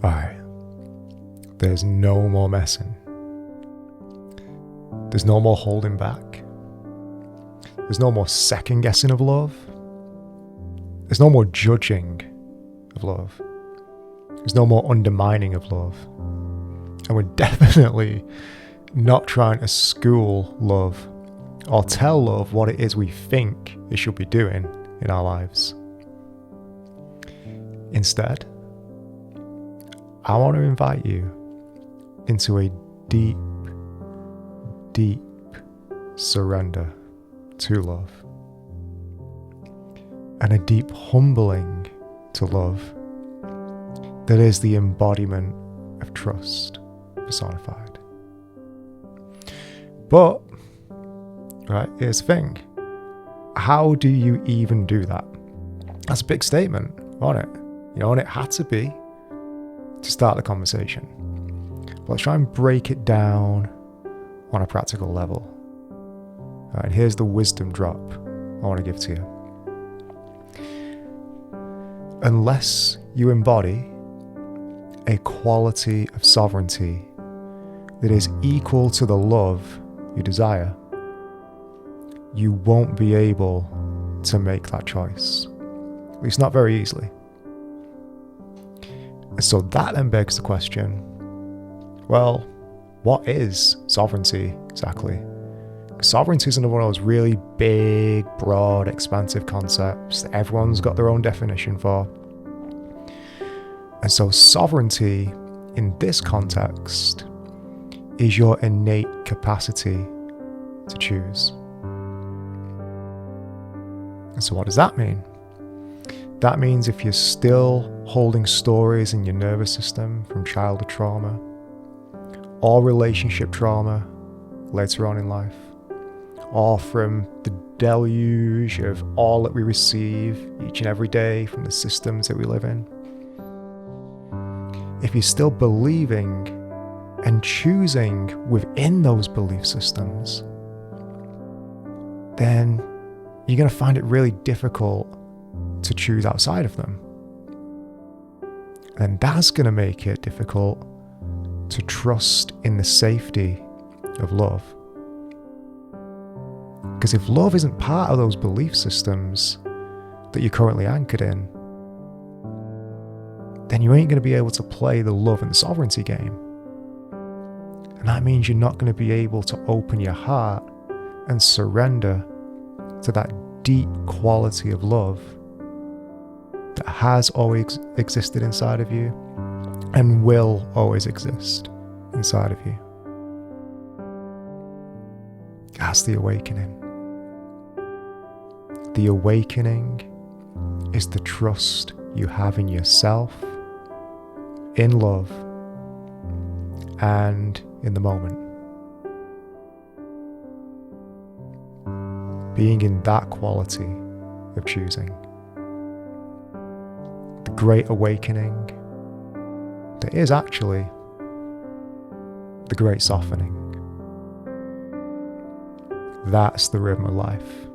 Alright, there's no more messing. There's no more holding back. There's no more second guessing of love. There's no more judging of love. There's no more undermining of love. And we're definitely not trying to school love or tell love what it is we think it should be doing in our lives. Instead, I want to invite you into a deep, deep surrender to love, and a deep humbling to love that is the embodiment of trust personified. But, right, here's the thing. How do you even do that? That's a big statement, wasn't it? You know, and it had to be to start the conversation. But let's try and break it down on a practical level. All right, here's the wisdom drop I want to give to you. Unless you embody a quality of sovereignty that is equal to the love you desire, you won't be able to make that choice. At least not very easily. And so that then begs the question, well, what is sovereignty exactly? Sovereignty is another one of those really big, broad, expansive concepts that everyone's got their own definition for. And so sovereignty in this context is your innate capacity to choose. And so what does that mean? That means if you're still holding stories in your nervous system from childhood trauma or relationship trauma later on in life, or from the deluge of all that we receive each and every day from the systems that we live in, if you're still believing and choosing within those belief systems, then you're going to find it really difficult to choose outside of them. And that's going to make it difficult to trust in the safety of love. Because if love isn't part of those belief systems that you're currently anchored in, then you ain't going to be able to play the love and sovereignty game. And that means you're not going to be able to open your heart and surrender to that deep quality of love that has always existed inside of you and will always exist inside of you. That's the awakening. The awakening is the trust you have in yourself, in love, and in the moment. Being in that quality of choosing. The great awakening that is actually the great softening. That's the rhythm of life.